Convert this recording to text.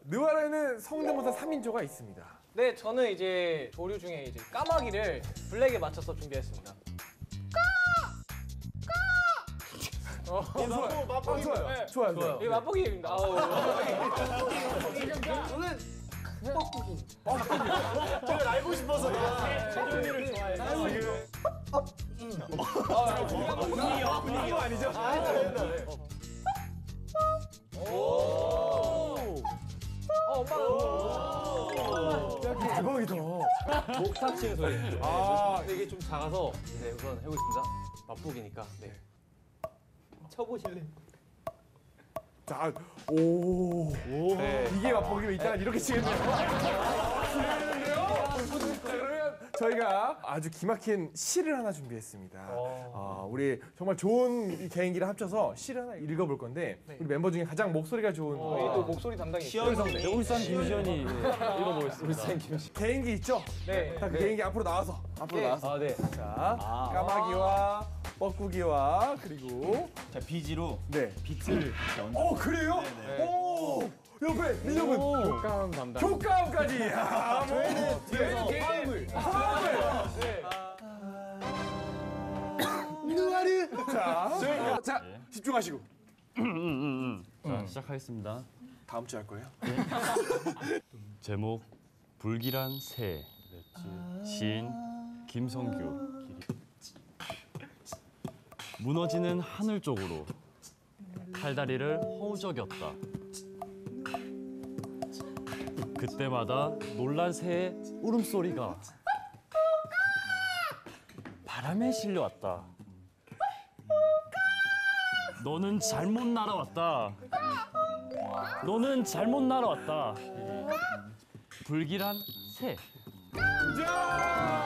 느와르에는 성대모사 3인조가 있습니다. 네, 저는 이제 조류 중에 이제 까마귀를 블랙에 맞춰서 준비했습니다. 좋아요. 좋아요. 이게 맛보기입니다. 아우. 저는 제가 알고 싶어서 조류를 좋아해서. 분위기가 아니죠? 대박이다. 목탁치는 소리. 아, 근데 이게 좀 작아서 네, 우선 해보겠습니다. 맛보기니까. 네. 쳐보실래요? 자, 오. 네. 이게 맛보기면 이따가 이렇게 치겠네요. 자, 그러면 저희가 아주 기막힌 시를 하나 준비했습니다. 우리 정말 좋은 이 개인기를 합쳐서 시를 하나 읽어볼 건데 우리 멤버 중에 가장 목소리가 좋은 또 목소리 담당이 있어요. 울산 김시현이 읽어보겠습니다. 울산 김씨. 개인기 있죠? 네. 자, 그 개인기 앞으로 나와서 아, 네. 자, 까마귀와 뻐꾸기와 그리고 자 비지로 네. 비트를 그래요? 오! 옆에 민혁은 효과음 담당. 효과음까지. 야, 저희는 뒤에서 화음을. 느와르. 자, 집중하시고 자, 시작하겠습니다. 다음 주 할 거예요? 제목 불길한 새. 시인 김성규. 무너지는 하늘 쪽으로 팔다리를 허우적였다. 그때마다 놀란 새의 울음소리가 바람에 실려왔다. 너는 잘못 날아왔다. 너는 잘못 날아왔다. 불길한 새. 자!